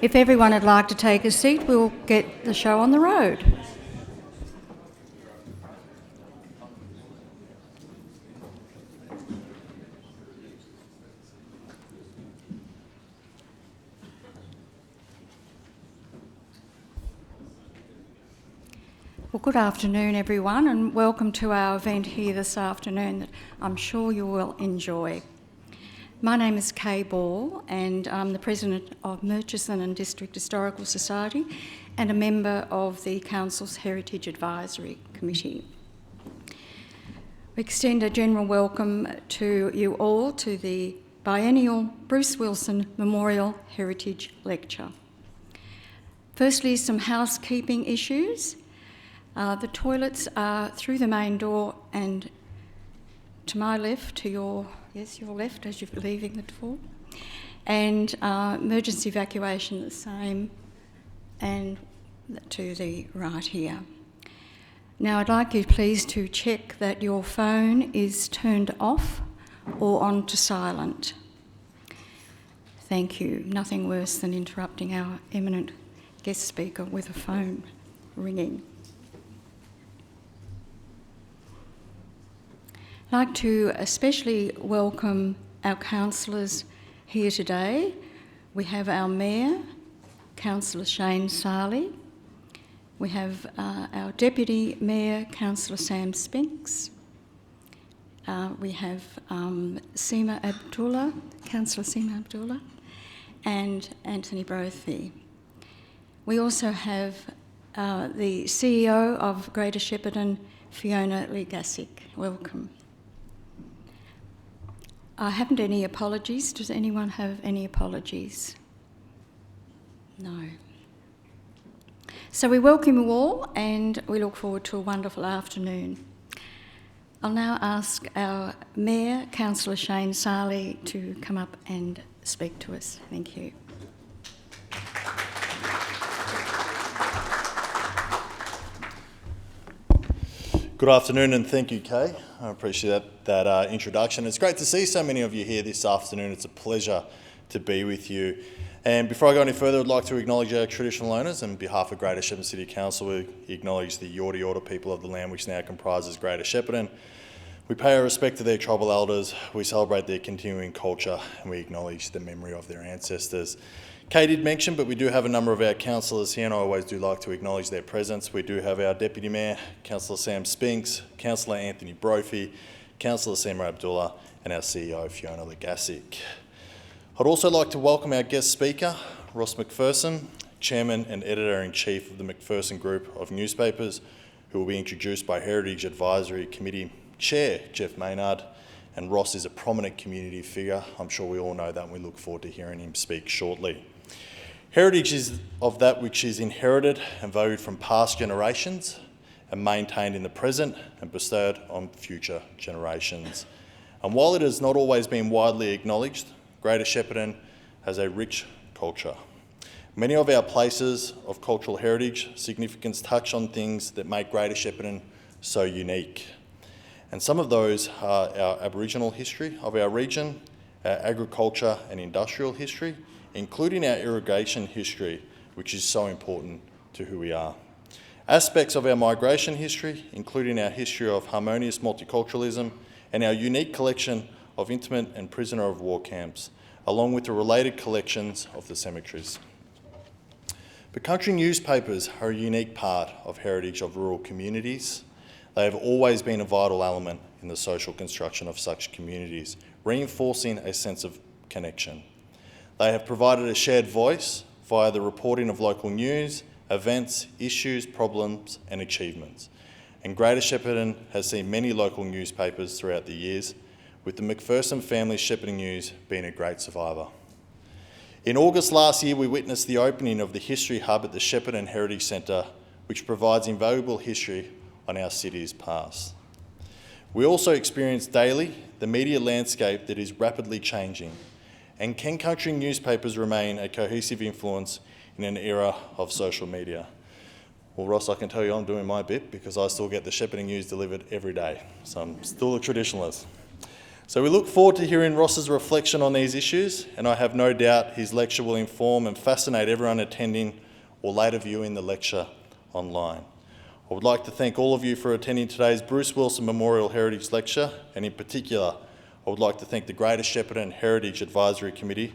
If everyone would like to take a seat, we'll get the show on the road. Well, good afternoon, everyone, and welcome to our event here this afternoon that I'm sure you will enjoy. My name is Kay Ball, and I'm the President of Murchison and District Historical Society and a member of the Council's Heritage Advisory Committee. We extend a general welcome to you all to the Biennial Bruce Wilson Memorial Heritage Lecture. Firstly, some housekeeping issues. The toilets are through the main door and to my left, to your left as you're leaving the door, and emergency evacuation the same, and to the right here. Now I'd like you please to check that your phone is turned off or on to silent. Thank you. Nothing worse than interrupting our eminent guest speaker with a phone ringing. I'd like to especially welcome our councillors here today. We have our Mayor, Councillor Shane Sarley. We have our Deputy Mayor, Councillor Sam Spinks. We have Councillor Seema Abdullah, and Anthony Brophy. We also have the CEO of Greater Shepparton, Fiona Legasic. Welcome. I haven't any apologies. Does anyone have any apologies? No. So we welcome you all and we look forward to a wonderful afternoon. I'll now ask our Mayor, Councillor Shane Sarley, to come up and speak to us. Thank you. Good afternoon and thank you, Kay. I appreciate that introduction. It's great to see so many of you here this afternoon. It's a pleasure to be with you. And before I go any further, I'd like to acknowledge our traditional owners. And on behalf of Greater Shepparton City Council, we acknowledge the Yorta Yorta people of the land which now comprises Greater Shepparton. We pay our respect to their tribal elders, we celebrate their continuing culture, and we acknowledge the memory of their ancestors. Kay did mention, but we do have a number of our councillors here, and I always do like to acknowledge their presence. We do have our Deputy Mayor, Councillor Sam Spinks, Councillor Anthony Brophy, Councillor Seema Abdullah, and our CEO, Fiona Legasic. I'd also like to welcome our guest speaker, Ross McPherson, Chairman and Editor-in-Chief of the McPherson Group of Newspapers, who will be introduced by Heritage Advisory Committee Chair, Jeff Maynard. And Ross is a prominent community figure. I'm sure we all know that, and we look forward to hearing him speak shortly. Heritage is of that which is inherited and valued from past generations and maintained in the present and bestowed on future generations. And while it has not always been widely acknowledged, Greater Shepparton has a rich culture. Many of our places of cultural heritage significance touch on things that make Greater Shepparton so unique. And some of those are our Aboriginal history of our region, our agriculture and industrial history, including our irrigation history, which is so important to who we are. Aspects of our migration history, including our history of harmonious multiculturalism and our unique collection of intimate and prisoner of war camps, along with the related collections of the cemeteries. But country newspapers are a unique part of heritage of rural communities. They have always been a vital element in the social construction of such communities, reinforcing a sense of connection. They have provided a shared voice via the reporting of local news, events, issues, problems and achievements. And Greater Shepparton has seen many local newspapers throughout the years, with the McPherson family Shepparton News being a great survivor. In August last year, we witnessed the opening of the History Hub at the Shepparton Heritage Centre, which provides invaluable history on our city's past. We also experience daily the media landscape that is rapidly changing. And can country newspapers remain a cohesive influence in an era of social media? Well, Ross, I can tell you I'm doing my bit because I still get the Shepparton News delivered every day. So I'm still a traditionalist. So we look forward to hearing Ross's reflection on these issues, and I have no doubt his lecture will inform and fascinate everyone attending or later viewing the lecture online. I would like to thank all of you for attending today's Bruce Wilson Memorial Heritage Lecture, and in particular, I would like to thank the Greater Shepparton Heritage Advisory Committee,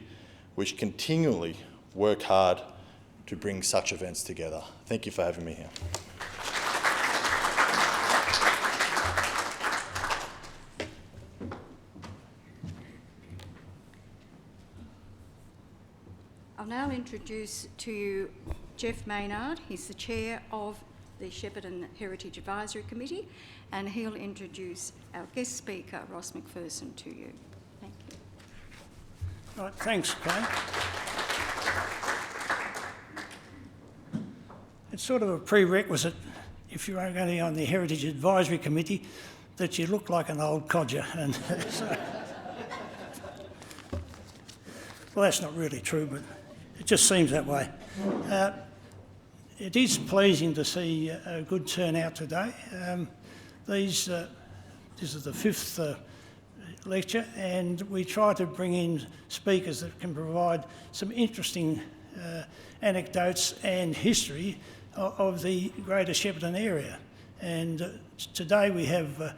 which continually work hard to bring such events together. Thank you for having me here. I'll now introduce to you Jeff Maynard. He's the chair of the Shepparton Heritage Advisory Committee, and he'll introduce our guest speaker, Ross McPherson, to you. Thank you. Right, thanks, Kay. It's sort of a prerequisite, if you're going to be on the Heritage Advisory Committee, that you look like an old codger. And so, well, that's not really true, but it just seems that way. It is pleasing to see a good turnout today. This is the fifth lecture, and we try to bring in speakers that can provide some interesting anecdotes and history of the Greater Shepparton area. And today we have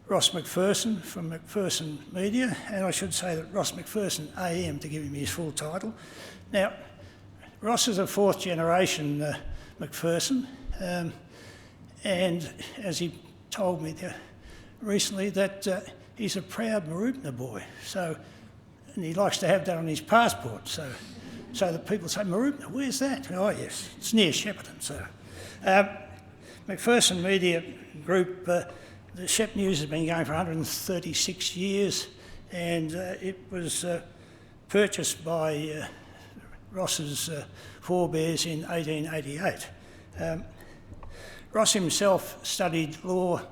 Ross McPherson from McPherson Media, and I should say that Ross McPherson AM to give him his full title. Now, Ross is a fourth generation McPherson, and as he told me recently that he's a proud Marubna boy, and he likes to have that on his passport, so that people say, Marubna, where's that? Oh yes, it's near Shepparton. So McPherson Media Group, the Shep News has been going for 136 years, and it was purchased by Ross's forebears in 1888. Ross himself studied law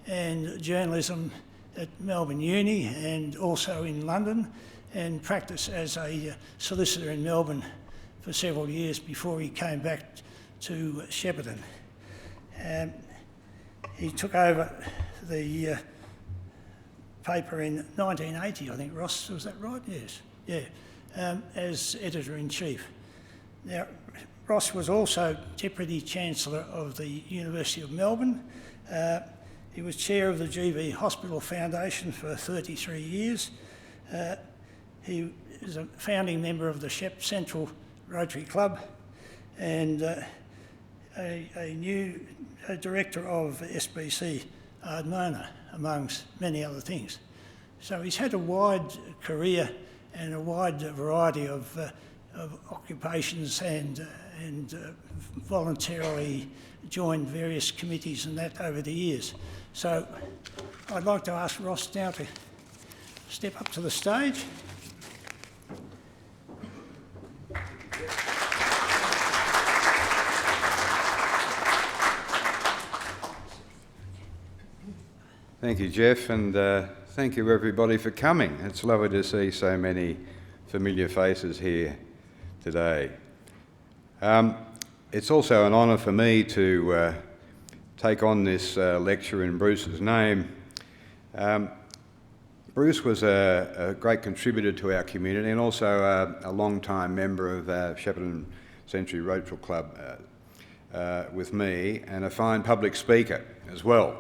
and journalism at Melbourne Uni and also in London, and practiced as a solicitor in Melbourne for several years before he came back to Shepparton. He took over the paper in 1980, I think, Ross, was that right? Yes, yeah, as editor-in-chief. Now, Ross was also Deputy Chancellor of the University of Melbourne. He was chair of the GV Hospital Foundation for 33 years. He is a founding member of the Shep Central Rotary Club and a new director of SBC Ardmona, amongst many other things. So he's had a wide career and a wide variety of occupations and voluntarily joined various committees and that over the years. So I'd like to ask Ross now to step up to the stage. Thank you, Jeff, and thank you everybody for coming. It's lovely to see so many familiar faces here today. It's also an honour for me to take on this lecture in Bruce's name. Bruce was a great contributor to our community and also a long-time member of Shepparton Century Rotary Club with me, and a fine public speaker as well.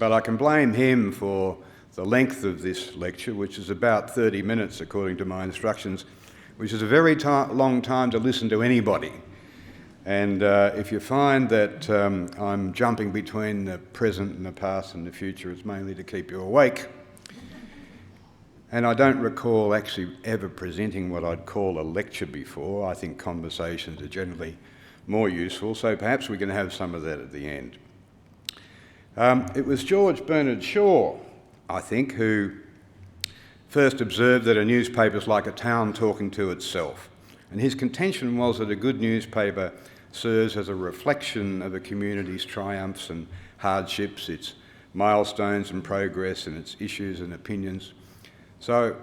But I can blame him for the length of this lecture, which is about 30 minutes according to my instructions, which is a very long time to listen to anybody. And if you find that I'm jumping between the present and the past and the future, it's mainly to keep you awake. And I don't recall actually ever presenting what I'd call a lecture before. I think conversations are generally more useful, so perhaps we can have some of that at the end. It was George Bernard Shaw, I think, who first observed that a newspaper is like a town talking to itself. And his contention was that a good newspaper serves as a reflection of a community's triumphs and hardships, its milestones and progress, and its issues and opinions. So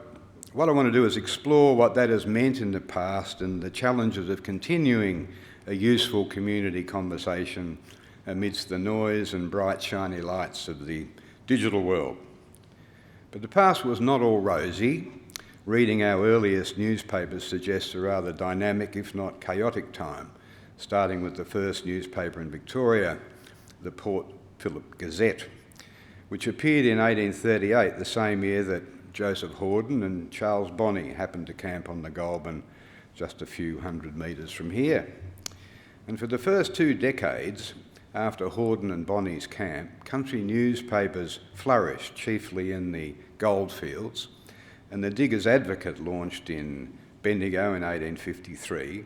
what I want to do is explore what that has meant in the past and the challenges of continuing a useful community conversation amidst the noise and bright shiny lights of the digital world. But the past was not all rosy. Reading our earliest newspapers suggests a rather dynamic, if not chaotic time, starting with the first newspaper in Victoria, the Port Phillip Gazette, which appeared in 1838, the same year that Joseph Hordern and Charles Bonney happened to camp on the Goulburn just a few hundred metres from here. And for the first 2 decades after Hordern and Bonney's camp, country newspapers flourished, chiefly in the goldfields, and the Diggers Advocate launched in Bendigo in 1853,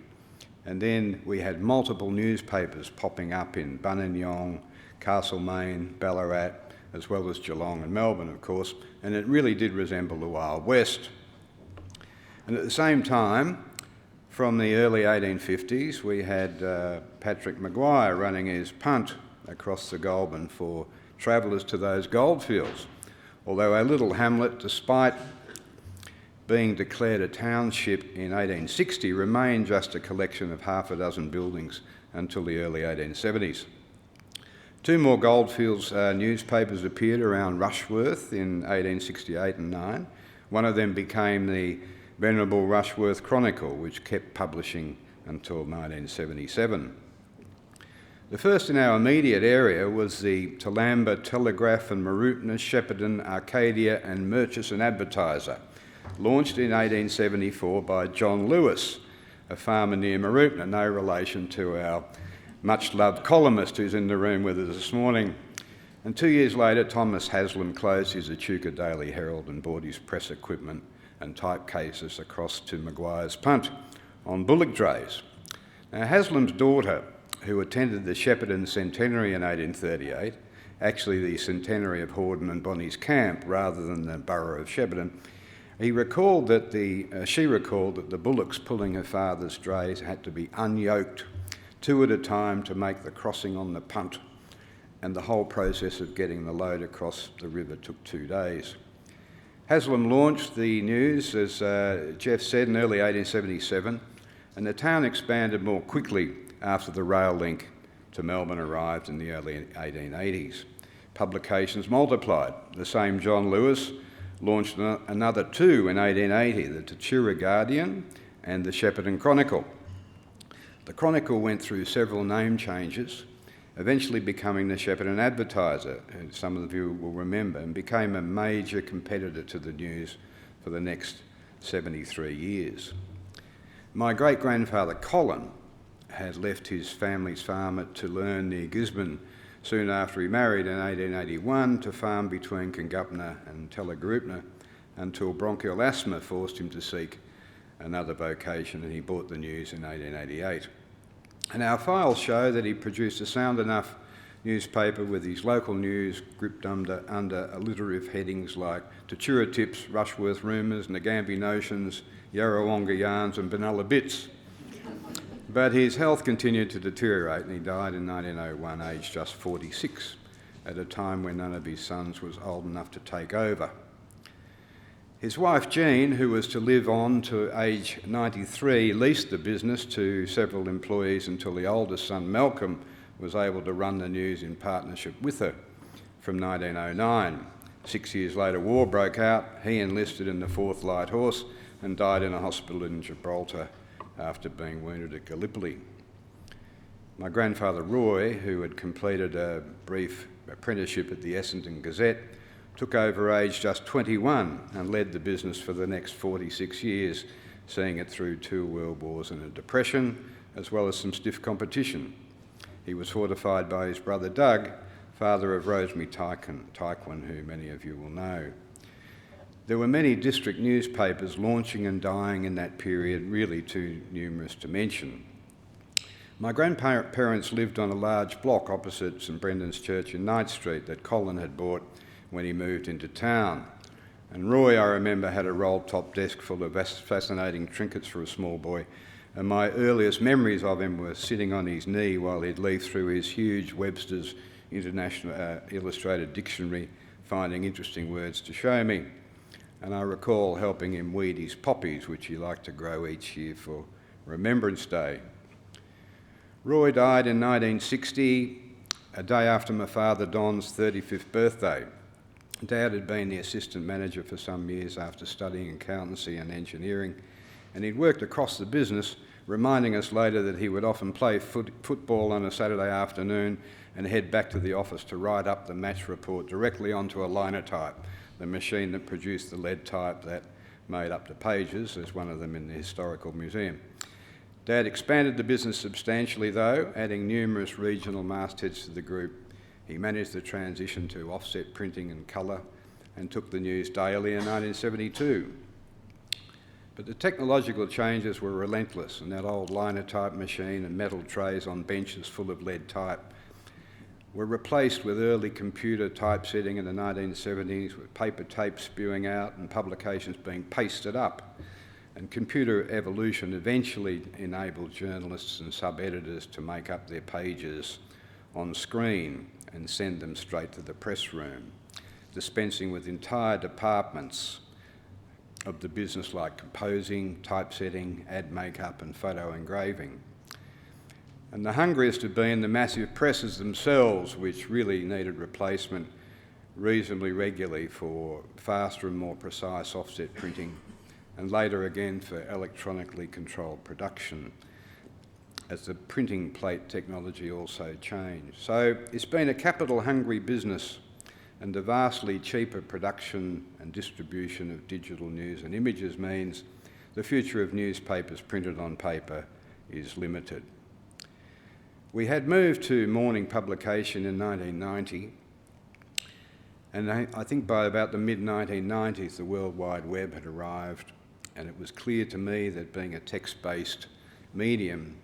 and then we had multiple newspapers popping up in Buninyong, Castlemaine, Ballarat, as well as Geelong and Melbourne, of course, and it really did resemble the Wild West. And at the same time, from the early 1850s, we had Patrick Maguire running his punt across the Goulburn for travellers to those goldfields. Although our little hamlet, despite being declared a township in 1860, remained just a collection of half a dozen buildings until the early 1870s. 2 more goldfields newspapers appeared around Rushworth in 1868 and 9. One of them became the Venerable Rushworth Chronicle, which kept publishing until 1977. The first in our immediate area was the Toolamba Telegraph and Mooroopna, Shepparton, Arcadia and Murchison Advertiser, launched in 1874 by John Lewis, a farmer near Mooroopna, no relation to our much-loved columnist who's in the room with us this morning. And 2 years later, Thomas Haslam closed his Echuca Daily Herald and bought his press equipment and typecases across to Maguire's Punt on bullock drays. Now, Haslam's daughter, who attended the Shepparton Centenary in 1838, actually the centenary of Hordern and Bonney's camp rather than the borough of Shepparton, she recalled that the bullocks pulling her father's drays had to be unyoked 2 at a time to make the crossing on the punt, and the whole process of getting the load across the river took 2 days. Haslam launched the news, as Jeff said, in early 1877, and the town expanded more quickly after the rail link to Melbourne arrived in the early 1880s. Publications multiplied. The same John Lewis launched another 2 in 1880, the Tatura Guardian and the Shepparton Chronicle. The Chronicle went through several name changes, eventually becoming the Shepparton Advertiser, who some of you will remember, and became a major competitor to the News for the next 73 years. My great-grandfather Colin had left his family's farm at Toulern near Gisborne soon after he married in 1881 to farm between Kingupna and Telegaroopna until bronchial asthma forced him to seek another vocation, and he bought the News in 1888. And our files show that he produced a sound enough newspaper with his local news grouped under alliterative headings like Tatura Tips, Rushworth Rumours, Nagambi Notions, Yarrawonga Yarns and Benalla Bits. But his health continued to deteriorate and he died in 1901, aged just 46, at a time when none of his sons was old enough to take over. His wife Jean, who was to live on to age 93, leased the business to several employees until the oldest son, Malcolm, was able to run the News in partnership with her from 1909. 6 years later, war broke out. He enlisted in the 4th Light Horse and died in a hospital in Gibraltar after being wounded at Gallipoli. My grandfather Roy, who had completed a brief apprenticeship at the Essendon Gazette, took over aged just 21 and led the business for the next 46 years, seeing it through 2 world wars and a depression, as well as some stiff competition. He was fortified by his brother Doug, father of Rosemary Tyquin, who many of you will know. There were many district newspapers launching and dying in that period, really too numerous to mention. My grandparents lived on a large block opposite St Brendan's Church in Knight Street that Colin had bought when he moved into town. And Roy, I remember, had a roll-top desk full of fascinating trinkets for a small boy, and my earliest memories of him were sitting on his knee while he'd leaf through his huge Webster's International Illustrated Dictionary, finding interesting words to show me. And I recall helping him weed his poppies, which he liked to grow each year for Remembrance Day. Roy died in 1960, a day after my father Don's 35th birthday. Dad had been the assistant manager for some years after studying accountancy and engineering, and he'd worked across the business, reminding us later that he would often play football on a Saturday afternoon and head back to the office to write up the match report directly onto a linotype, the machine that produced the lead type that made up the pages. There's one of them in the Historical Museum. Dad expanded the business substantially though, adding numerous regional mastheads to the group. He managed the transition to offset printing and colour and took the news daily in 1972. But the technological changes were relentless, and that old linotype machine and metal trays on benches full of lead type were replaced with early computer typesetting in the 1970s, with paper tape spewing out and publications being pasted up. And computer evolution eventually enabled journalists and sub-editors to make up their pages on screen and send them straight to the press room, dispensing with entire departments of the business like composing, typesetting, ad makeup and photo engraving. And the hungriest have been the massive presses themselves, which really needed replacement reasonably regularly for faster and more precise offset printing, and later again for electronically controlled production, as the printing plate technology also changed. So it's been a capital-hungry business, and the vastly cheaper production and distribution of digital news and images means the future of newspapers printed on paper is limited. We had moved to morning publication in 1990, and I think by about the mid-1990s the World Wide Web had arrived, and it was clear to me that being a text-based medium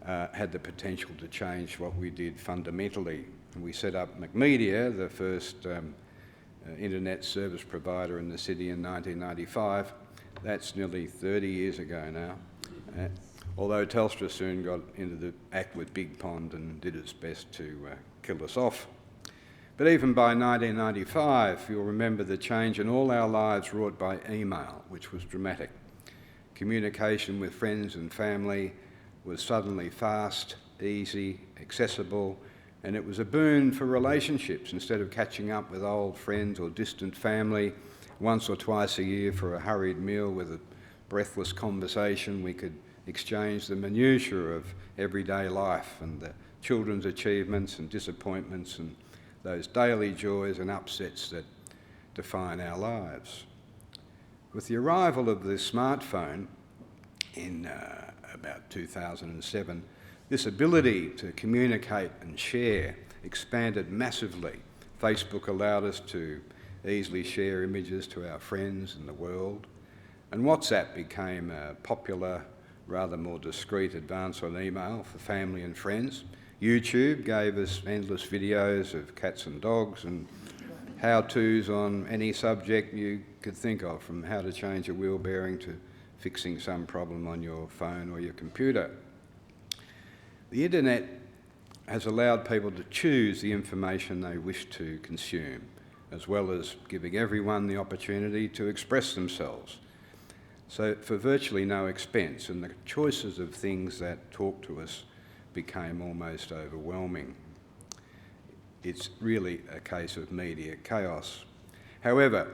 had the potential to change what we did fundamentally. And we set up McMedia, the first internet service provider in the city, in 1995. That's nearly 30 years ago now. Although Telstra soon got into the act with Big Pond and did its best to kill us off. But even by 1995, you'll remember the change in all our lives wrought by email, which was dramatic. Communication with friends and family was suddenly fast, easy, accessible, and it was a boon for relationships. Instead of catching up with old friends or distant family once or twice a year for a hurried meal with a breathless conversation, we could exchange the minutiae of everyday life and the children's achievements and disappointments and those daily joys and upsets that define our lives. With the arrival of the smartphone in about 2007, this ability to communicate and share expanded massively. Facebook allowed us to easily share images to our friends and the world, and WhatsApp became a popular, rather more discreet advance on email for family and friends. YouTube gave us endless videos of cats and dogs and how-tos on any subject you could think of, from how to change a wheel bearing to fixing some problem on your phone or your computer. The internet has allowed people to choose the information they wish to consume, as well as giving everyone the opportunity to express themselves. So for virtually no expense, and the choices of things that talk to us became almost overwhelming. It's really a case of media chaos. However,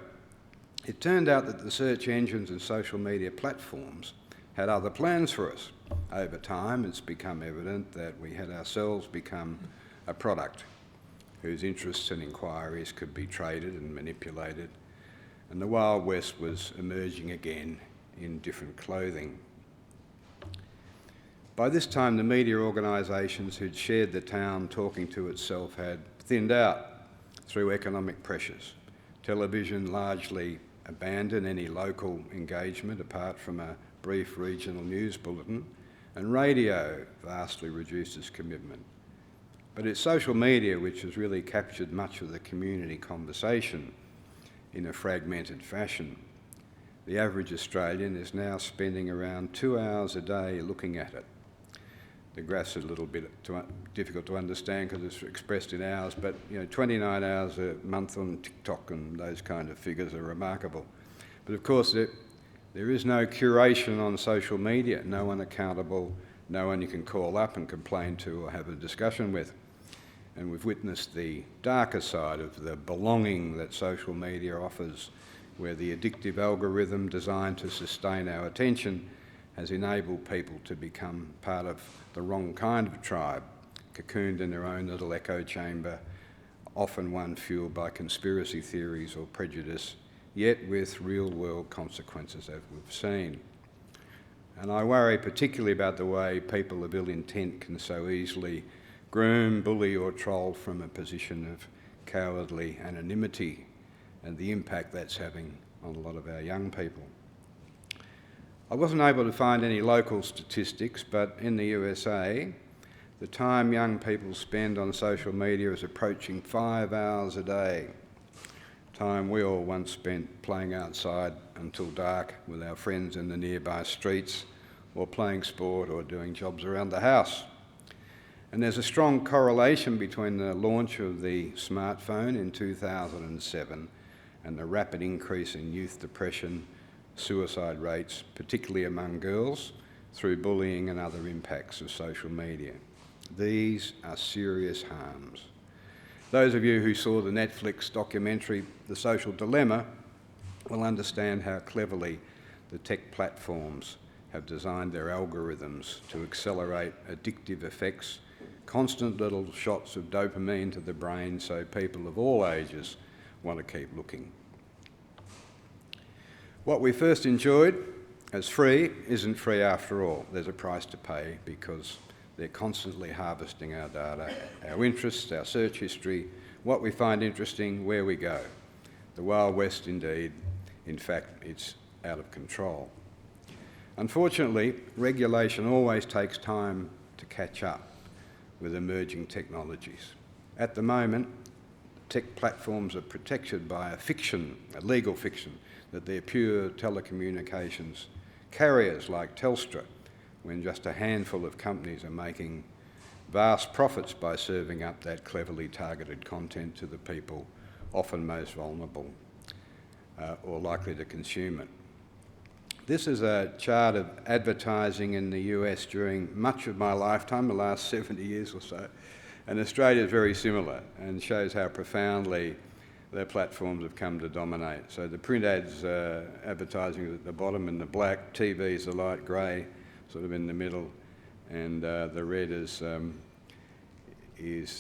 it turned out that the search engines and social media platforms had other plans for us. Over time, it's become evident that we had ourselves become a product whose interests and inquiries could be traded and manipulated, and the Wild West was emerging again in different clothing. By this time, the media organisations who'd shared the town talking to itself had thinned out through economic pressures. Television largely abandoned any local engagement apart from a brief regional news bulletin, and radio vastly reduced its commitment. But it's social media which has really captured much of the community conversation in a fragmented fashion. The average Australian is now spending around 2 hours a day looking at it. The graph's a little bit difficult to understand because it's expressed in hours, but 29 hours a month on TikTok and those kind of figures are remarkable. But of course, there is no curation on social media, no one accountable, no one you can call up and complain to or have a discussion with. and we've witnessed the darker side of the belonging that social media offers, where the addictive algorithm designed to sustain our attention has enabled people to become part of the wrong kind of tribe, cocooned in their own little echo chamber, often one fueled by conspiracy theories or prejudice, yet with real-world consequences, as we've seen. And I worry particularly about the way people of ill intent can so easily groom, bully or troll from a position of cowardly anonymity, and the impact that's having on a lot of our young people. I wasn't able to find any local statistics, but in the USA, the time young people spend on social media is approaching 5 hours a day, time we all once spent playing outside until dark with our friends in the nearby streets, or playing sport or doing jobs around the house. And there's a strong correlation between the launch of the smartphone in 2007 and the rapid increase in youth depression, suicide rates, particularly among girls, through bullying and other impacts of social media. These are serious harms. Those of you who saw the Netflix documentary, The Social Dilemma, will understand how cleverly the tech platforms have designed their algorithms to accelerate addictive effects, constant little shots of dopamine to the brain, so people of all ages want to keep looking. What we first enjoyed as free isn't free after all. There's a price to pay because they're constantly harvesting our data, our interests, our search history, what we find interesting, where we go. The Wild West indeed. In fact, it's out of control. Unfortunately, regulation always takes time to catch up with emerging technologies. At the moment, tech platforms are protected by a legal fiction, that they're pure telecommunications carriers like Telstra, when just a handful of companies are making vast profits by serving up that cleverly targeted content to the people often most vulnerable or likely to consume it. This is a chart of advertising in the US during much of my lifetime, the last 70 years or so, and Australia is very similar and shows how profoundly their platforms have come to dominate. So the print ads advertising is at the bottom in the black, TV's the light grey, sort of in the middle, and the red is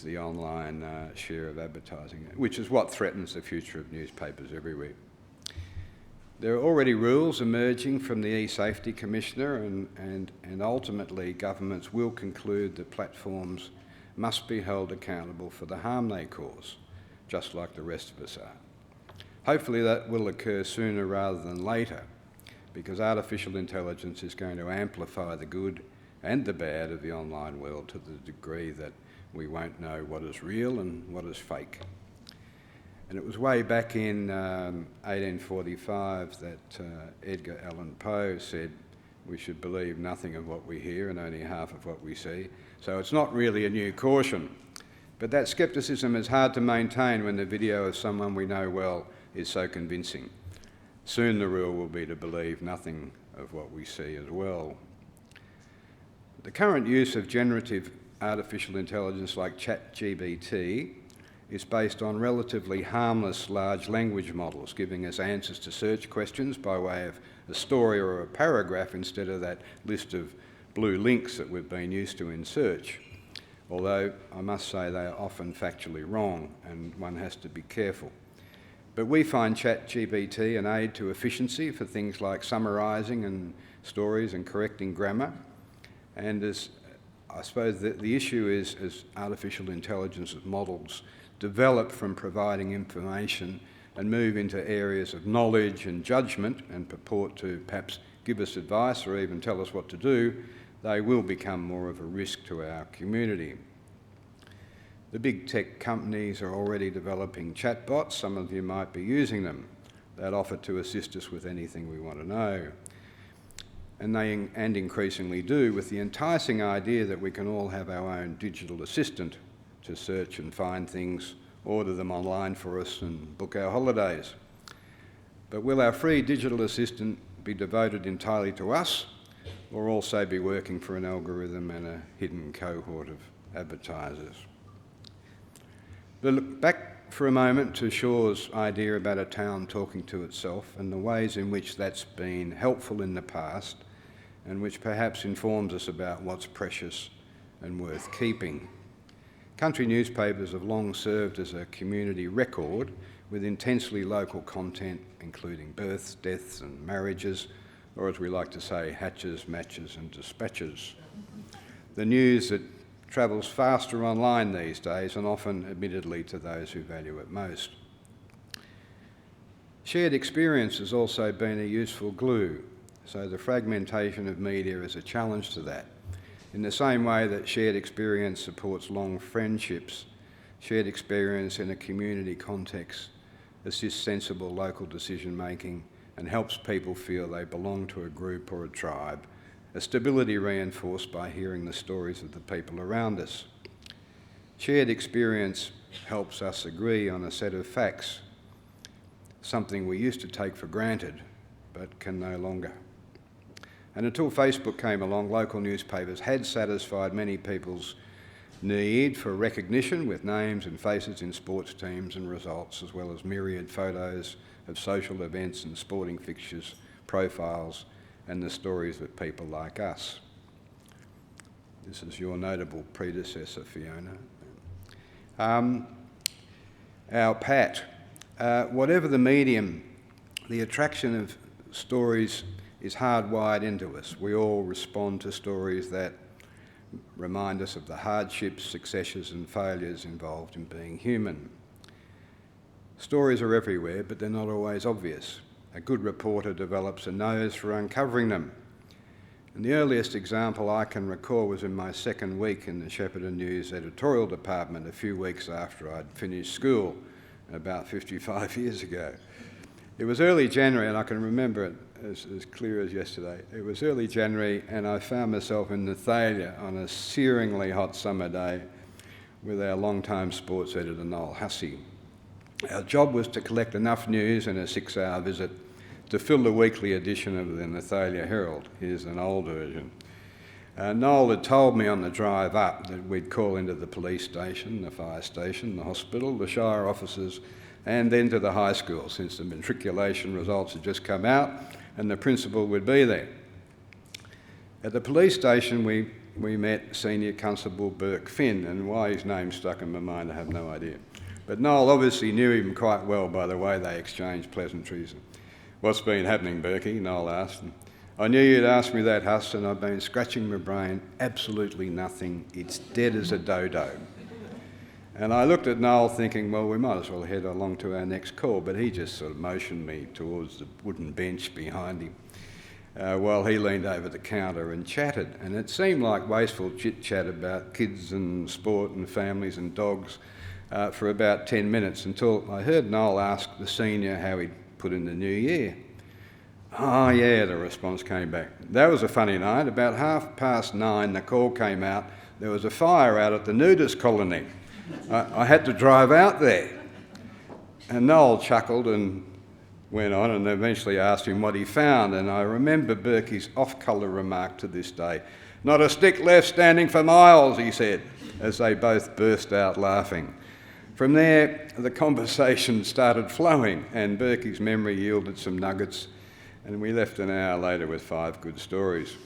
the online share of advertising, which is what threatens the future of newspapers everywhere. There are already rules emerging from the E-Safety Commissioner, and ultimately governments will conclude that platforms must be held accountable for the harm they cause, just like the rest of us are. Hopefully that will occur sooner rather than later, because artificial intelligence is going to amplify the good and the bad of the online world to the degree that we won't know what is real and what is fake. And it was way back in 1845 that Edgar Allan Poe said we should believe nothing of what we hear and only half of what we see. So it's not really a new caution. But that scepticism is hard to maintain when the video of someone we know well is so convincing. Soon the rule will be to believe nothing of what we see as well. The current use of generative artificial intelligence like ChatGPT is based on relatively harmless large language models, giving us answers to search questions by way of a story or a paragraph instead of that list of blue links that we've been used to in search. Although I must say they are often factually wrong and one has to be careful. But we find ChatGPT an aid to efficiency for things like summarising and stories and correcting grammar. And as I suppose the issue is, as artificial intelligence models develop from providing information and move into areas of knowledge and judgment and purport to perhaps give us advice or even tell us what to do, they will become more of a risk to our community. The big tech companies are already developing chatbots. Some of you might be using them that offer to assist us with anything we want to know. And they increasingly do, with the enticing idea that we can all have our own digital assistant to search and find things, order them online for us and book our holidays. But will our free digital assistant be devoted entirely to us, or also be working for an algorithm and a hidden cohort of advertisers? But look back for a moment to Shaw's idea about a town talking to itself and the ways in which that's been helpful in the past and which perhaps informs us about what's precious and worth keeping. Country newspapers have long served as a community record with intensely local content, including births, deaths and marriages, or as we like to say, hatches, matches and dispatches. The news that travels faster online these days and often admittedly to those who value it most. Shared experience has also been a useful glue, so the fragmentation of media is a challenge to that. In the same way that shared experience supports long friendships, shared experience in a community context assists sensible local decision making and helps people feel they belong to a group or a tribe, a stability reinforced by hearing the stories of the people around us. Shared experience helps us agree on a set of facts, something we used to take for granted but can no longer. And until Facebook came along, local newspapers had satisfied many people's need for recognition with names and faces in sports teams and results, as well as myriad photos of social events and sporting fixtures, profiles, and the stories of people like us. This is your notable predecessor, Fiona. Our Pat. Whatever the medium, the attraction of stories is hardwired into us. We all respond to stories that remind us of the hardships, successes and failures involved in being human. Stories are everywhere, but they're not always obvious. A good reporter develops a nose for uncovering them. And the earliest example I can recall was in my second week in the Shepparton News editorial department a few weeks after I'd finished school about 55 years ago. It was early January, and I can remember it as clear as yesterday. It was early January, and I found myself in Nathalia on a searingly hot summer day with our long-time sports editor, Noel Hussey. Our job was to collect enough news in a 6-hour visit to fill the weekly edition of the Nathalia Herald. Here's an old version. Noel had told me on the drive up that we'd call into the police station, the fire station, the hospital, the shire offices, and then to the high school, since the matriculation results had just come out and the principal would be there. At the police station, we met Senior Constable Burke Finn, and why his name stuck in my mind, I have no idea. But Noel obviously knew him quite well by the way they exchanged pleasantries. "What's been happening, Berkey?" Noel asked. "I knew you'd ask me that, Huss, and I've been scratching my brain. Absolutely nothing. It's dead as a dodo." And I looked at Noel thinking, well, we might as well head along to our next call, but he just sort of motioned me towards the wooden bench behind him while he leaned over the counter and chatted. And it seemed like wasteful chit-chat about kids and sport and families and dogs for about 10 minutes until I heard Noel ask the senior how he'd put in the new year. "Oh, yeah," the response came back. "That was a funny night. About 9:30, the call came out. There was a fire out at the nudist colony. I had to drive out there." And Noel chuckled and went on and eventually asked him what he found. And I remember Berkey's off-colour remark to this day. "Not a stick left standing for miles," he said, as they both burst out laughing. From there, the conversation started flowing and Berkey's memory yielded some nuggets, and we left an hour later with 5 good stories.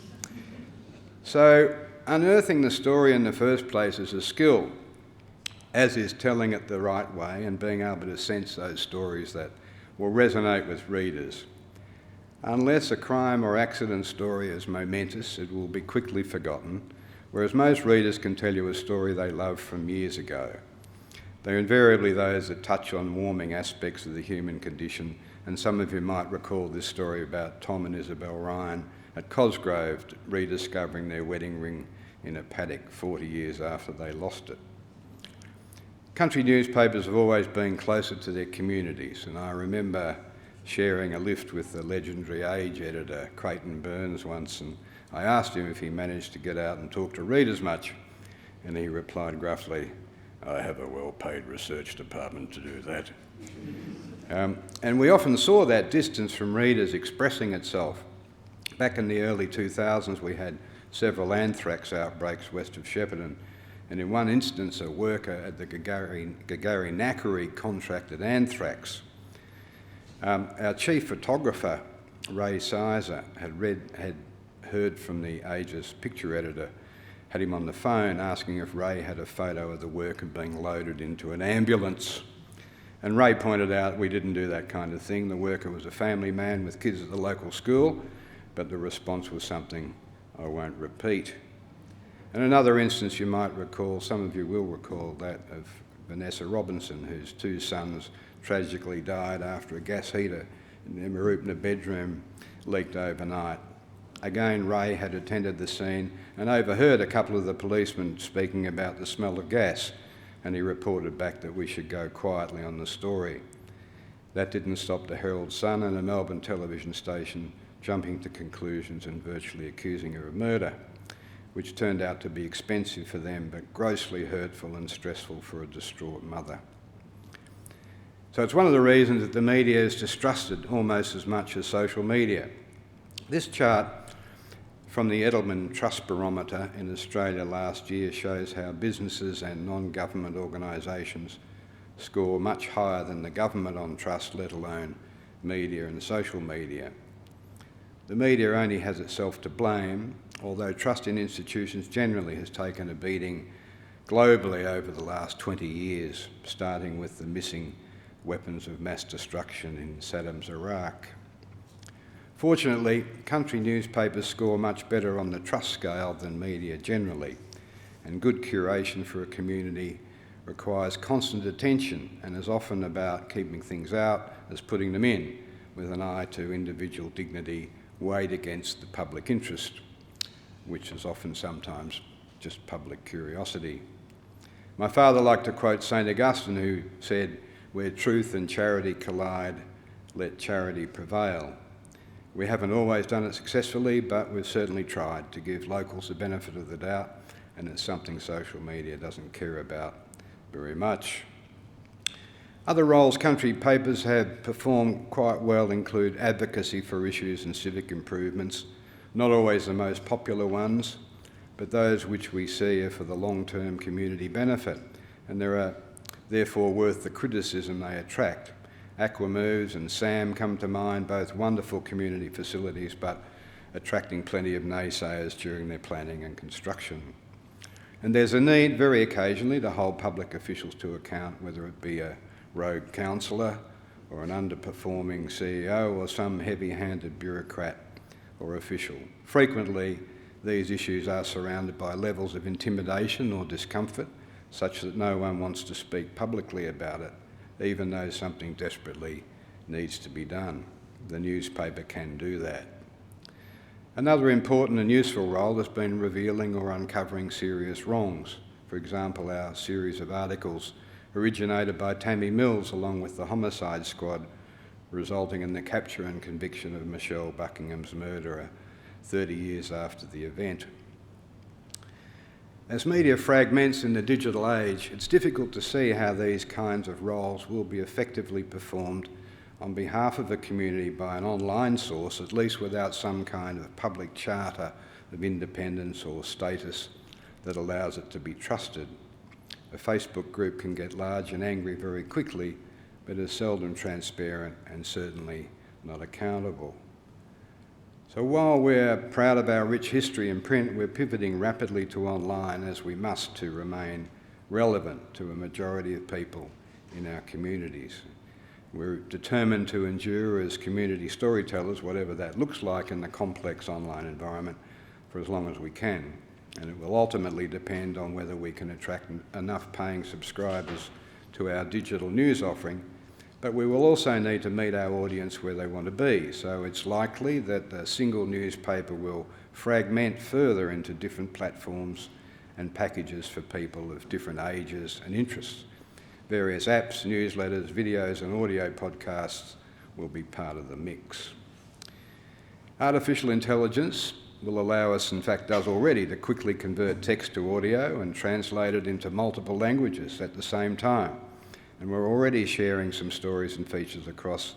So, unearthing the story in the first place is a skill, as is telling it the right way and being able to sense those stories that will resonate with readers. Unless a crime or accident story is momentous, it will be quickly forgotten, whereas most readers can tell you a story they loved from years ago. They're invariably those that touch on warming aspects of the human condition, and some of you might recall this story about Tom and Isabel Ryan at Cosgrove rediscovering their wedding ring in a paddock 40 years after they lost it. Country newspapers have always been closer to their communities, and I remember sharing a lift with the legendary Age editor, Creighton Burns, once, and I asked him if he managed to get out and talk to readers much, and he replied gruffly, "I have a well-paid research department to do that." And we often saw that distance from readers expressing itself. Back in the early 2000s, we had several anthrax outbreaks west of Shepparton, and in one instance a worker at the Gagari Knackery contracted anthrax. Our chief photographer, Ray Sizer, had heard from the Age's picture editor, had him on the phone asking if Ray had a photo of the worker being loaded into an ambulance. And Ray pointed out we didn't do that kind of thing. The worker was a family man with kids at the local school, but the response was something I won't repeat. And another instance you might recall, some of you will recall, that of Vanessa Robinson, whose two sons tragically died after a gas heater in their Marupna bedroom leaked overnight. Again, Ray had attended the scene and overheard a couple of the policemen speaking about the smell of gas, and he reported back that we should go quietly on the story. That didn't stop the Herald Sun and a Melbourne television station jumping to conclusions and virtually accusing her of murder, which turned out to be expensive for them but grossly hurtful and stressful for a distraught mother. So it's one of the reasons that the media is distrusted almost as much as social media. This chart from the Edelman Trust Barometer in Australia last year shows how businesses and non-government organisations score much higher than the government on trust, let alone media and social media. The media only has itself to blame, although trust in institutions generally has taken a beating globally over the last 20 years, starting with the missing weapons of mass destruction in Saddam's Iraq. Fortunately, country newspapers score much better on the trust scale than media generally, and good curation for a community requires constant attention and is often about keeping things out as putting them in, with an eye to individual dignity weighed against the public interest, which is often sometimes just public curiosity. My father liked to quote St. Augustine, who said, "Where truth and charity collide, let charity prevail." We haven't always done it successfully, but we've certainly tried to give locals the benefit of the doubt, and it's something social media doesn't care about very much. Other roles country papers have performed quite well include advocacy for issues and civic improvements, not always the most popular ones, but those which we see are for the long-term community benefit, and they are therefore worth the criticism they attract. Aquamoves and SAM come to mind, both wonderful community facilities, but attracting plenty of naysayers during their planning and construction. And there's a need, very occasionally, to hold public officials to account, whether it be a rogue councillor or an underperforming CEO or some heavy-handed bureaucrat or official. Frequently, these issues are surrounded by levels of intimidation or discomfort, such that no one wants to speak publicly about it, even though something desperately needs to be done. The newspaper can do that. Another important and useful role has been revealing or uncovering serious wrongs. For example, our series of articles originated by Tammy Mills along with the homicide squad, resulting in the capture and conviction of Michelle Buckingham's murderer 30 years after the event. As media fragments in the digital age, it's difficult to see how these kinds of roles will be effectively performed on behalf of a community by an online source, at least without some kind of public charter of independence or status that allows it to be trusted. A Facebook group can get large and angry very quickly, but is seldom transparent and certainly not accountable. So while we're proud of our rich history in print, we're pivoting rapidly to online, as we must, to remain relevant to a majority of people in our communities. We're determined to endure as community storytellers, whatever that looks like in the complex online environment, for as long as we can. And it will ultimately depend on whether we can attract enough paying subscribers to our digital news offering, but we will also need to meet our audience where they want to be. So it's likely that a single newspaper will fragment further into different platforms and packages for people of different ages and interests. Various apps, newsletters, videos and audio podcasts will be part of the mix. Artificial intelligence will allow us, in fact does already, to quickly convert text to audio and translate it into multiple languages at the same time. And we're already sharing some stories and features across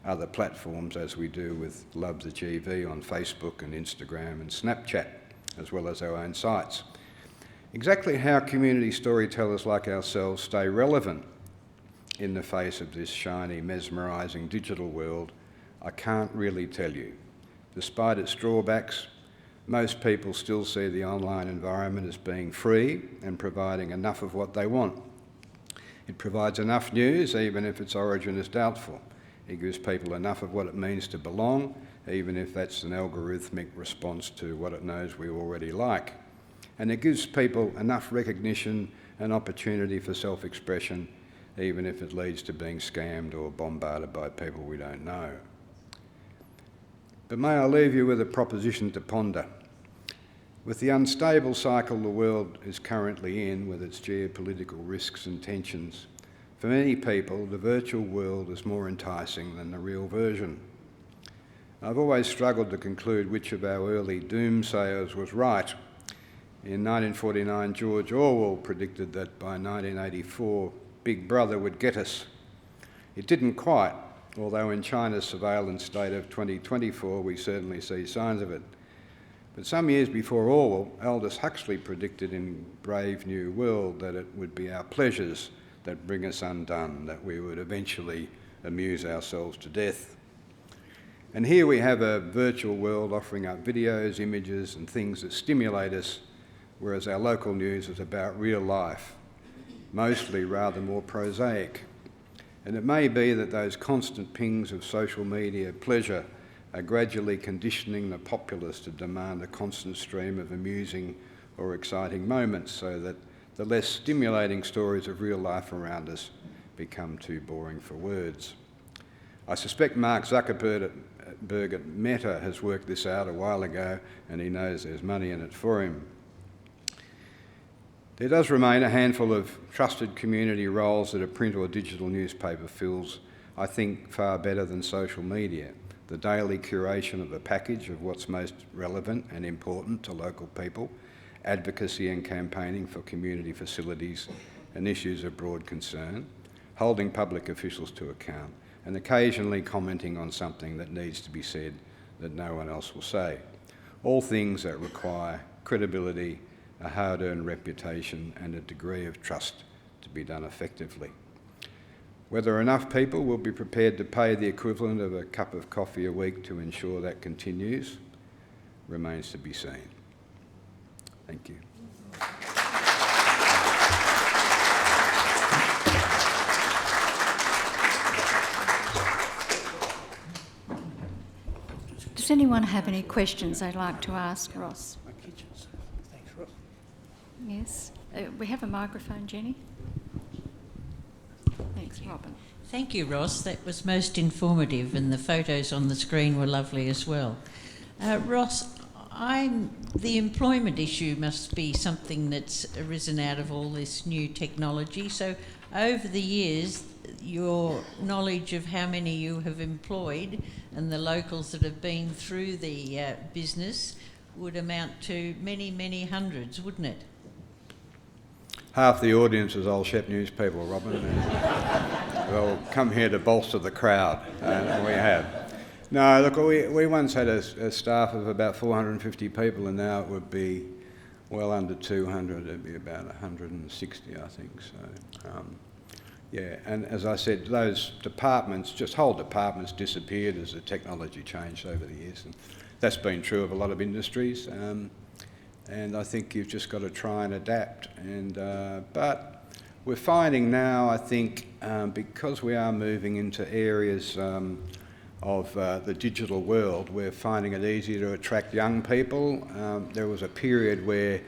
other platforms, as we do with Love the GV on Facebook and Instagram and Snapchat, as well as our own sites. Exactly how community storytellers like ourselves stay relevant in the face of this shiny, mesmerising digital world, I can't really tell you. Despite its drawbacks, most people still see the online environment as being free and providing enough of what they want. It provides enough news, even if its origin is doubtful. It gives people enough of what it means to belong, even if that's an algorithmic response to what it knows we already like. And it gives people enough recognition and opportunity for self-expression, even if it leads to being scammed or bombarded by people we don't know. But may I leave you with a proposition to ponder. With the unstable cycle the world is currently in, with its geopolitical risks and tensions, for many people the virtual world is more enticing than the real version. I've always struggled to conclude which of our early doomsayers was right. In 1949, George Orwell predicted that by 1984, Big Brother would get us. It didn't quite, although in China's surveillance state of 2024, we certainly see signs of it. But some years before Orwell, Aldous Huxley predicted in Brave New World that it would be our pleasures that bring us undone, that we would eventually amuse ourselves to death. And here we have a virtual world offering up videos, images and things that stimulate us, whereas our local news is about real life, mostly rather more prosaic. And it may be that those constant pings of social media pleasure are gradually conditioning the populace to demand a constant stream of amusing or exciting moments, so that the less stimulating stories of real life around us become too boring for words. I suspect Mark Zuckerberg at Meta has worked this out a while ago, and he knows there's money in it for him. There does remain a handful of trusted community roles that a print or digital newspaper fills, I think, far better than social media. The daily curation of a package of what's most relevant and important to local people, advocacy and campaigning for community facilities and issues of broad concern, holding public officials to account, and occasionally commenting on something that needs to be said that no one else will say. All things that require credibility, a hard-earned reputation and a degree of trust to be done effectively. Whether enough people will be prepared to pay the equivalent of a cup of coffee a week to ensure that continues remains to be seen. Thank you. Does anyone have any questions they'd like to ask Ross? My kitchens. Thanks, Ross. Yes. We have a microphone, Jenny. Thanks, Robin. Thank you, Ross. That was most informative, and the photos on the screen were lovely as well. Ross, the employment issue must be something that's arisen out of all this new technology. So over the years, your knowledge of how many you have employed and the locals that have been through the business would amount to many, many hundreds, wouldn't it? Half the audience is old Shep News people, Robin. They'll come here to bolster the crowd, and we have. No, look, we once had a staff of about 450 people, and now it would be well under 200. It'd be about 160, I think. So, yeah, and as I said, those departments, just whole departments, disappeared as the technology changed over the years, and that's been true of a lot of industries. And I think you've just got to try and adapt. But we're finding now, I think, because we are moving into areas of the digital world, we're finding it easier to attract young people. There was a period where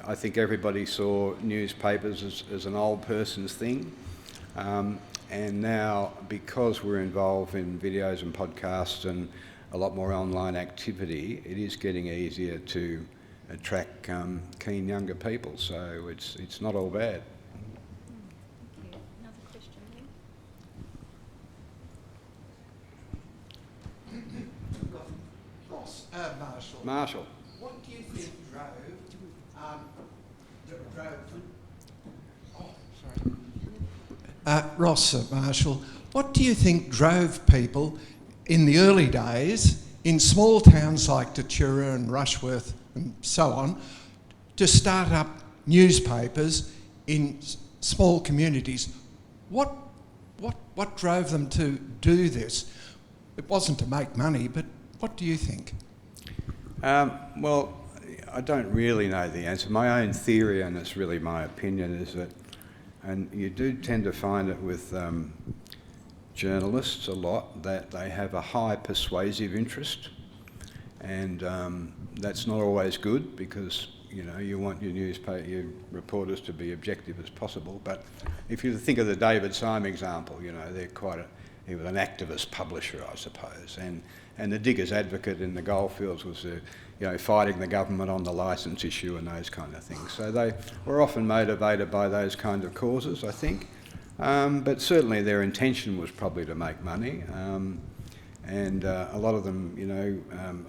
I think everybody saw newspapers as an old person's thing. And now, because we're involved in videos and podcasts and a lot more online activity, it is getting easier to attract keen younger people. So it's not all bad. Thank you. Another question there? Ross, Marshall. Marshall. What do you think drove? Ross, Marshall. What do you think drove people in the early days in small towns like Tatura and Rushworth and so on to start up newspapers in small communities. What drove them to do this? It wasn't to make money, but what do you think? Well, I don't really know the answer. My own theory, and it's really my opinion, is that, and you do tend to find it with journalists a lot, that they have a high persuasive interest, and that's not always good, because you want your reporters to be objective as possible. But if you think of the David Syme example, he was an activist publisher, I suppose, and the Diggers Advocate in the goldfields was fighting the government on the licence issue and those kind of things. So they were often motivated by those kind of causes, I think. But certainly their intention was probably to make money. And a lot of them,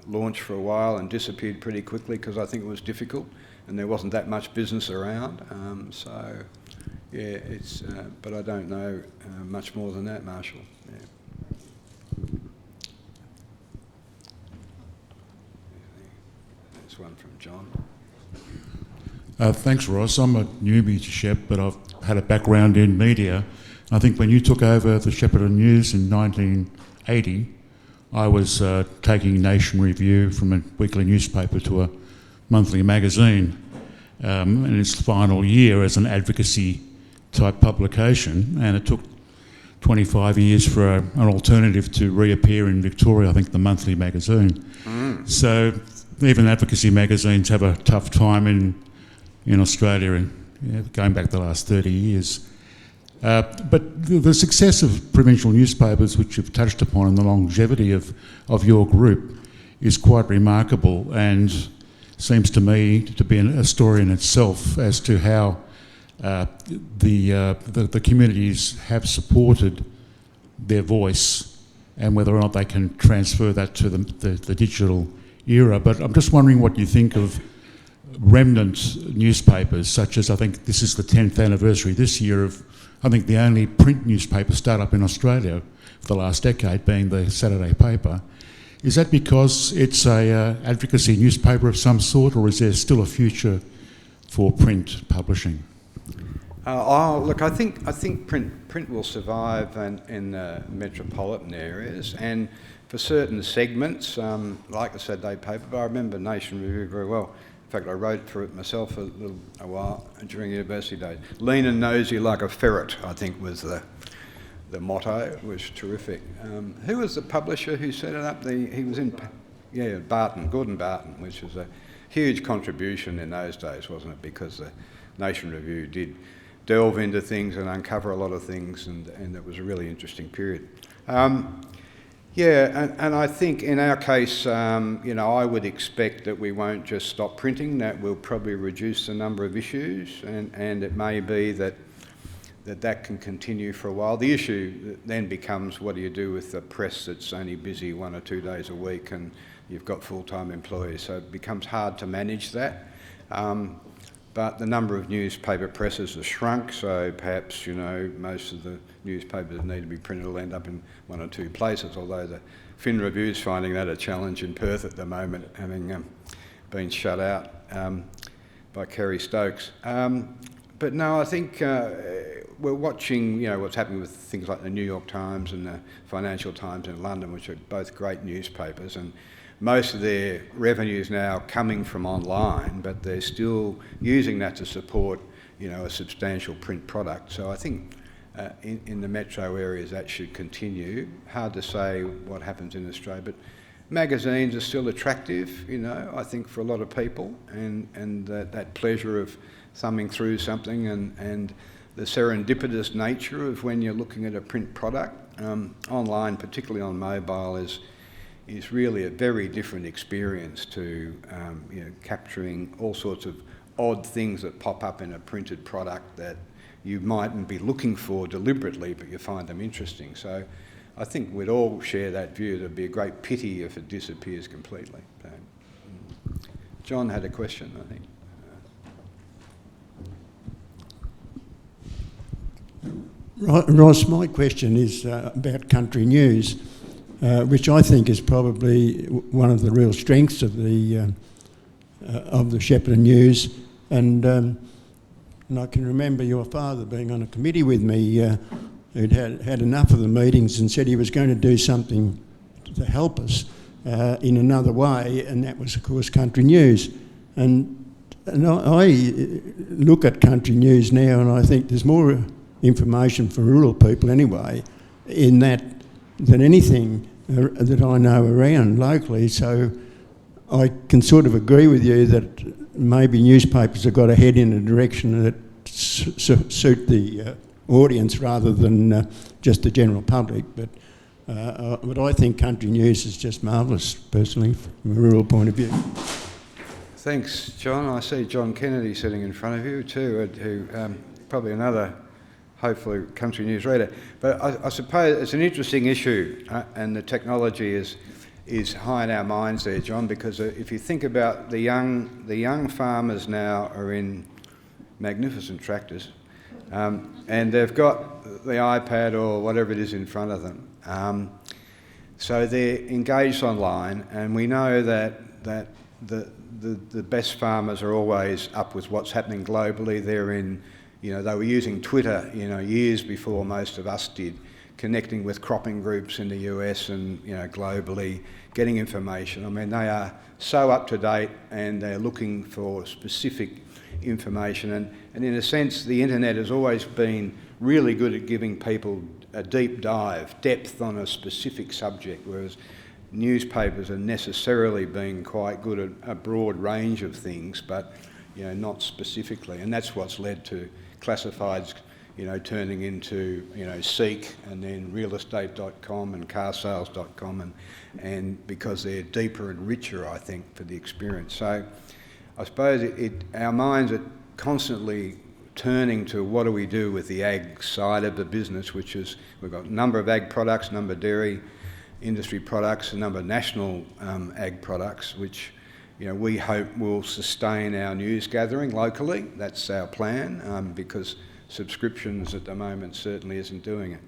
launched for a while and disappeared pretty quickly because I think it was difficult and there wasn't that much business around. But I don't know much more than that, Marshall. Yeah. There's one from John. Thanks, Ross. I'm a newbie to Shep, but I've had a background in media. I think when you took over the Shepparton News in 1980, I was taking Nation Review from a weekly newspaper to a monthly magazine. In its final year as an advocacy type publication, and it took 25 years for an alternative to reappear in Victoria, I think the monthly magazine. So even advocacy magazines have a tough time in Australia, and going back the last 30 years. But the success of provincial newspapers, which you've touched upon, and the longevity of your group is quite remarkable, and seems to me to be a story in itself as to how the communities have supported their voice and whether or not they can transfer that to the digital era. But I'm just wondering what you think of remnant newspapers, such as, I think this is the 10th anniversary this year of, I think, the only print newspaper start-up in Australia for the last decade being the Saturday paper. Is that because it's a advocacy newspaper of some sort, or is there still a future for print publishing? Look, I think print will survive in the metropolitan areas, and for certain segments, like the Saturday paper. But I remember Nation Review very well. In fact, I wrote for it myself a while during university days. Lean and nosy like a ferret, I think, was the motto. It was terrific. Who was the publisher who set it up? He was in, Gordon Barton, which was a huge contribution in those days, wasn't it? Because the Nation Review did delve into things and uncover a lot of things, and it was a really interesting period. And I think in our case, I would expect that we won't just stop printing, that we'll probably reduce the number of issues, and it may be that can continue for a while. The issue then becomes, what do you do with the press that's only busy 1 or 2 days a week and you've got full-time employees? So it becomes hard to manage that. But the number of newspaper presses has shrunk, so perhaps, most of the newspapers that need to be printed will end up in 1 or 2 places, although the Fin Review's finding that a challenge in Perth at the moment, having been shut out by Kerry Stokes. But no, I think we're watching, what's happening with things like the New York Times and the Financial Times in London, which are both great newspapers, and most of their revenues now coming from online, but they're still using that to support, a substantial print product. So I think in the metro areas that should continue. Hard to say what happens in Australia, but magazines are still attractive, I think, for a lot of people, and that pleasure of thumbing through something and the serendipitous nature of when you're looking at a print product. Online, particularly on mobile, is really a very different experience to capturing all sorts of odd things that pop up in a printed product that you mightn't be looking for deliberately, but you find them interesting. So I think we'd all share that view. It'd be a great pity if it disappears completely. So, John had a question, I think. Ross, my question is about country news, which I think is probably one of the real strengths of the Shepparton News. And And I can remember your father being on a committee with me who'd had enough of the meetings and said he was going to do something to help us in another way, and that was, of course, Country News. And I look at Country News now and I think there's more information for rural people anyway in that than anything that I know around locally. So I can sort of agree with you that maybe newspapers have got to head in a direction that suit the audience rather than just the general public. But I think Country News is just marvellous, personally, from a rural point of view. Thanks, John. I see John Kennedy sitting in front of you too, who probably another, hopefully, Country News reader. But I suppose it's an interesting issue, and the technology is high in our minds there, John, because if you think about the young farmers now are in magnificent tractors, and they've got the iPad or whatever it is in front of them. So they're engaged online, and we know that the best farmers are always up with what's happening globally. They're in, they were using Twitter, years before most of us did, connecting with cropping groups in the US and, globally, getting information. I mean, they are so up to date and they're looking for specific information. And in a sense, the internet has always been really good at giving people a deep dive, depth on a specific subject, whereas newspapers are necessarily being quite good at a broad range of things, but not specifically. And that's what's led to classifieds, turning into Seek and then realestate.com and carsales.com, and because they're deeper and richer, I think, for the experience. So I suppose our minds are constantly turning to what do we do with the ag side of the business, which is we've got a number of ag products, a number of dairy industry products, a number of national ag products, which we hope will sustain our news gathering locally. That's our plan, because subscriptions at the moment certainly isn't doing it.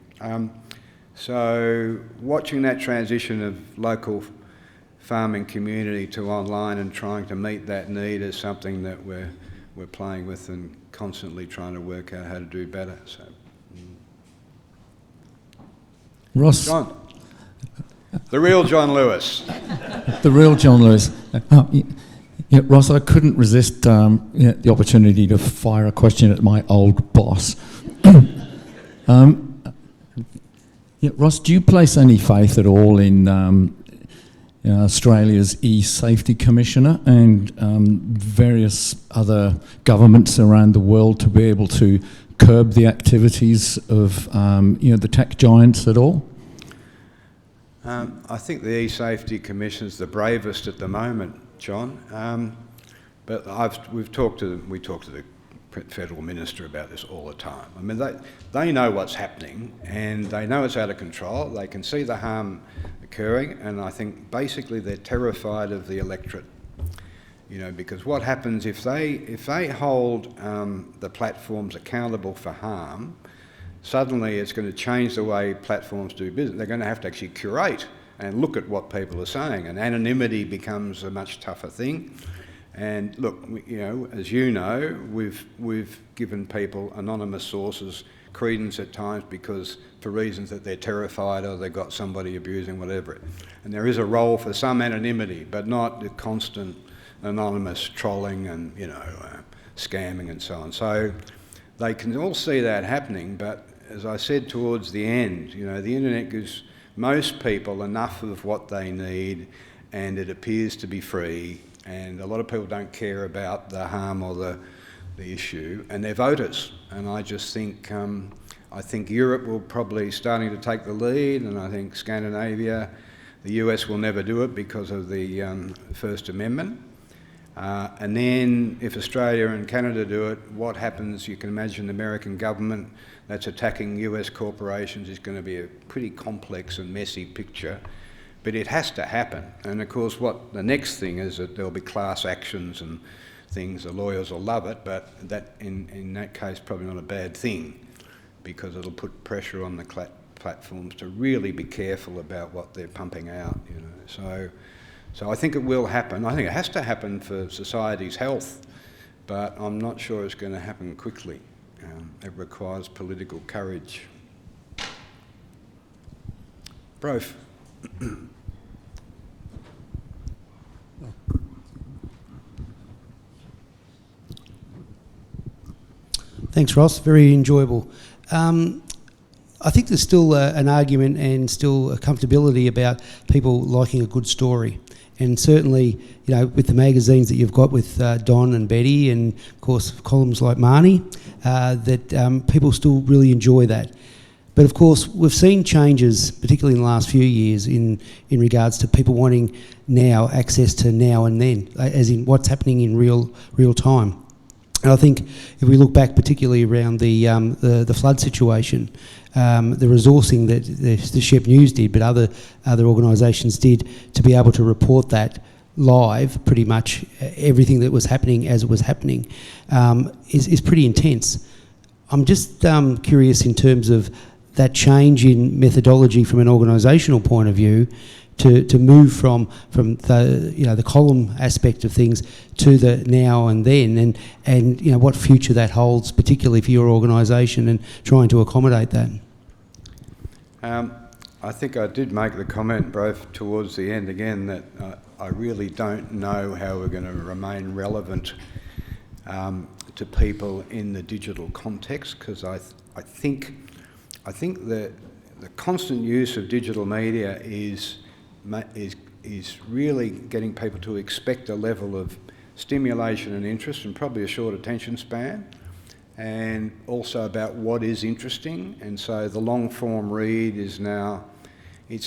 So watching that transition of local farming community to online and trying to meet that need is something that we're playing with and constantly trying to work out how to do better. So, Ross. John. The real John Lewis. The real John Lewis. Ross, I couldn't resist the opportunity to fire a question at my old boss. Ross, do you place any faith at all in Australia's e-safety commissioner and various other governments around the world to be able to curb the activities of the tech giants at all? I think the e-safety commission is the bravest at the moment, John. But we talk to the federal minister about this all the time. I mean, they know what's happening and they know it's out of control. They can see the harm occurring, and I think basically they're terrified of the electorate. Because what happens if they hold the platforms accountable for harm, suddenly it's going to change the way platforms do business. They're going to have to actually curate and look at what people are saying, and anonymity becomes a much tougher thing. And look, as you know, we've given people anonymous sources credence at times because for reasons that they're terrified or they've got somebody abusing, whatever. And there is a role for some anonymity, but not the constant anonymous trolling and scamming and so on. So they can all see that happening, but as I said towards the end, the internet gives most people enough of what they need, and it appears to be free, and a lot of people don't care about the harm or the issue, and they're voters. And I just think, I think Europe will probably starting to take the lead, and I think Scandinavia, the US will never do it because of the First Amendment. And then if Australia and Canada do it, what happens? You can imagine the American government that's attacking US corporations is going to be a pretty complex and messy picture. But it has to happen. And of course, what the next thing is that there'll be class actions and things. The lawyers will love it, but that in that case, probably not a bad thing, because it'll put pressure on the platforms to really be careful about what they're pumping out. So I think it will happen. I think it has to happen for society's health, but I'm not sure it's going to happen quickly. It requires political courage. Brof. Thanks, Ross. Very enjoyable. I think there's still an argument and still a comfortability about people liking a good story. And certainly, you know, with the magazines that you've got with Don and Betty, and of course columns like Marnie, that people still really enjoy that. But of course, we've seen changes, particularly in the last few years, in regards to people wanting now access to now and then, as in what's happening in real time. And I think if we look back, particularly around the flood situation, the resourcing that the Shep News did, but other organisations did, to be able to report that live, pretty much everything that was happening as it was happening, is pretty intense. I'm just curious in terms of that change in methodology from an organisational point of view, to move from the column aspect of things to the now and then, and you know what future that holds, particularly for your organisation, and trying to accommodate that. I think I did make the comment, both towards the end again, that I really don't know how we're going to remain relevant to people in the digital context, because I think that the constant use of digital media is really getting people to expect a level of stimulation and interest, and probably a short attention span, and also about what is interesting. And so the long form read is now, it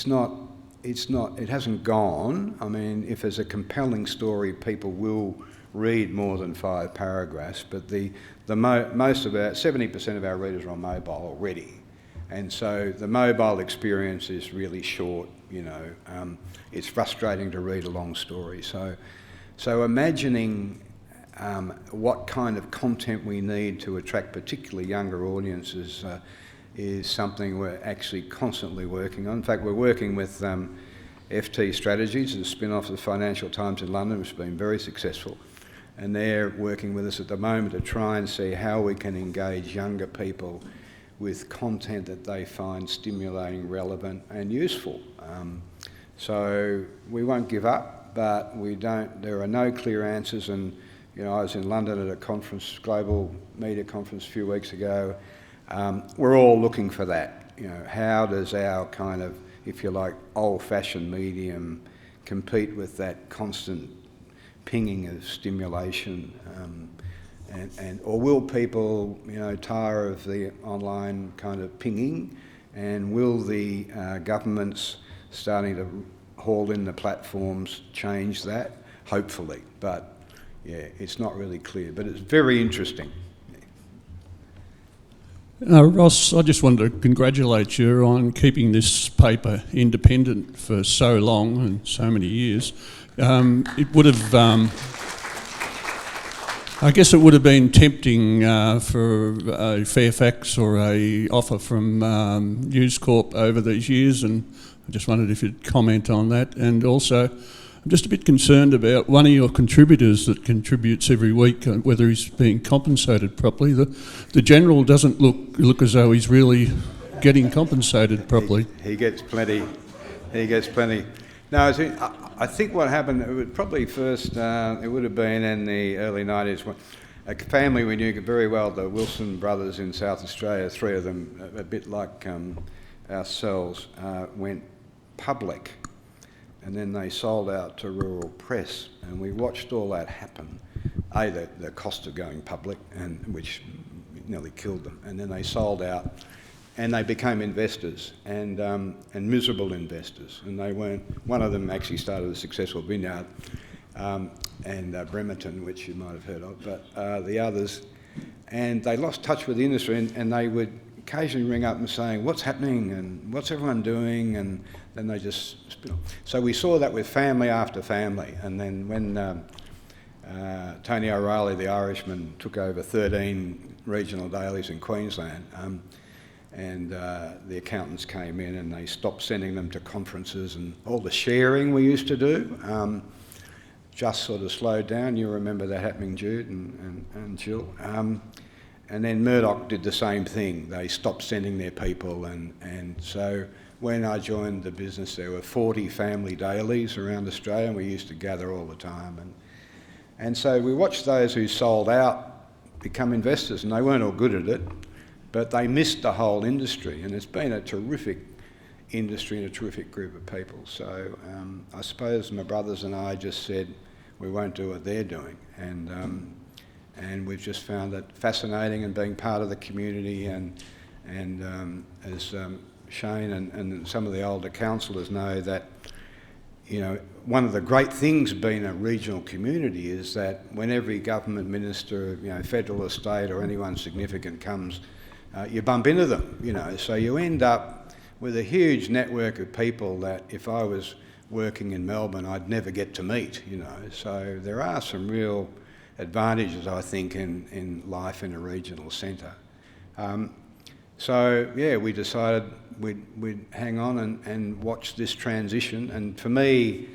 hasn't gone. I mean, if there's a compelling story, people will read more than 5 paragraphs, but most of 70% of our readers are on mobile already. And so the mobile experience is really short, you know. It's frustrating to read a long story. So imagining what kind of content we need to attract particularly younger audiences is something we're actually constantly working on. In fact, we're working with FT Strategies, a spin-off of the Financial Times in London, which has been very successful. And they're working with us at the moment to try and see how we can engage younger people with content that they find stimulating, relevant and useful. So we won't give up, but there are no clear answers. And you know, I was in London at a conference, global media conference a few weeks ago. We're all looking for that. You know, how does our kind of, if you like, old-fashioned medium compete with that constant pinging of stimulation? Or will people, you know, tire of the online kind of pinging, and will the governments starting to haul in the platforms change that? Hopefully, but yeah, it's not really clear, but it's very interesting. Ross, I just wanted to congratulate you on keeping this paper independent for so long and so many years. It would have... I guess it would have been tempting for a Fairfax or a offer from News Corp over these years, and I just wondered if you'd comment on that. And also, I'm just a bit concerned about one of your contributors that contributes every week, whether he's being compensated properly. The General doesn't look as though he's really getting compensated properly. He gets plenty. He gets plenty. No, I think what happened, it would probably first, it would have been in the early 90s, when a family we knew very well, the Wilson brothers in South Australia, 3 of them, a bit like ourselves, went public, and then they sold out to rural press, and we watched all that happen. The cost of going public, and which nearly killed them, and then they sold out. And they became investors, and miserable investors. And they weren't. One of them actually started a successful Biennial, and Bremerton, which you might have heard of. But the others, and they lost touch with the industry, and they would occasionally ring up and saying, "What's happening? And what's everyone doing?" And then they just spin off. So we saw that with family after family. And then when Tony O'Reilly, the Irishman, took over 13 regional dailies in Queensland. And the accountants came in and they stopped sending them to conferences and all the sharing we used to do. just sort of slowed down. You remember that happening, Jude and Jill. And then Murdoch did the same thing. They stopped sending their people, and so when I joined the business, there were 40 family dailies around Australia, and we used to gather all the time. And so we watched those who sold out become investors, and they weren't all good at it, but they missed the whole industry, and it's been a terrific industry and a terrific group of people. So I suppose my brothers and I just said we won't do what they're doing, and we've just found it fascinating and being part of the community, and as Shane and some of the older councillors know, that one of the great things being a regional community is that when every government minister, federal or state or anyone significant comes, you bump into them, so you end up with a huge network of people that if I was working in Melbourne, I'd never get to meet, So there are some real advantages, I think, in life in a regional centre. So, yeah, we decided we'd hang on and watch this transition. And for me,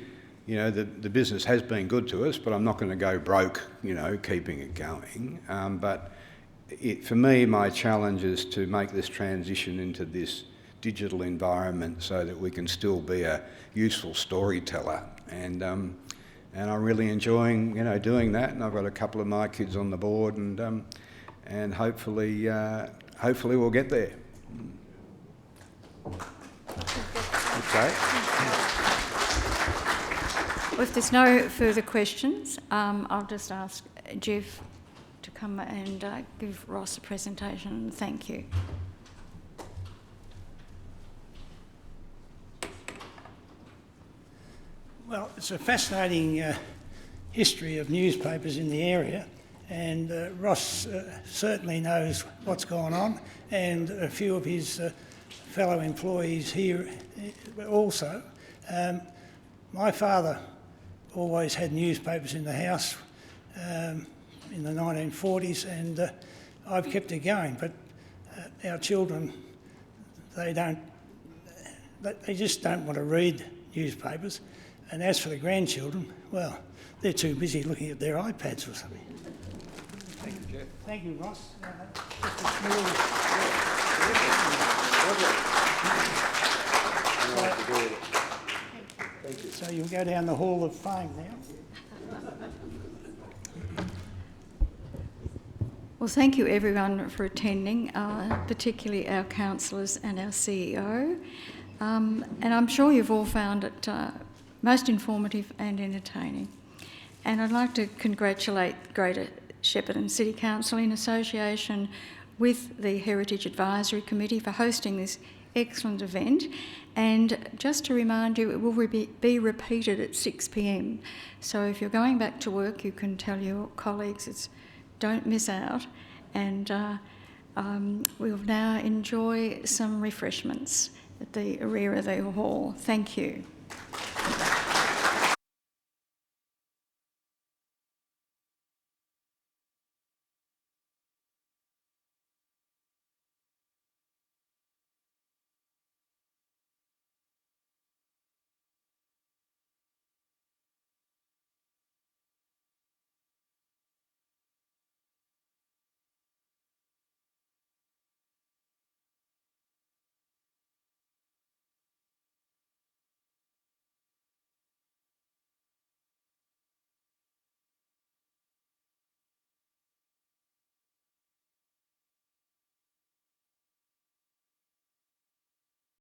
the business has been good to us, but I'm not going to go broke, keeping it going. But for me, my challenge is to make this transition into this digital environment so that we can still be a useful storyteller. And I'm really enjoying, doing that. And I've got a couple of my kids on the board, and hopefully we'll get there. Okay. Well, if there's no further questions, I'll just ask Jeff to come and give Ross a presentation. Thank you. Well, it's a fascinating history of newspapers in the area, and Ross certainly knows what's gone on, and a few of his fellow employees here also. My father always had newspapers in the house in the 1940s, and I've kept it going, but our children, they just don't want to read newspapers. And as for the grandchildren, well, they're too busy looking at their iPads or something. Thank you, Jeff. Thank you, Ross. Just a small... So you'll go down the Hall of Fame now. Well, thank you everyone for attending, particularly our councillors and our CEO. And I'm sure you've all found it most informative and entertaining. And I'd like to congratulate Greater Shepparton City Council in association with the Heritage Advisory Committee for hosting this excellent event. And just to remind you, it will be repeated at 6 p.m. So if you're going back to work, you can tell your colleagues don't miss out. And we'll now enjoy some refreshments at the rear of the hall. Thank you.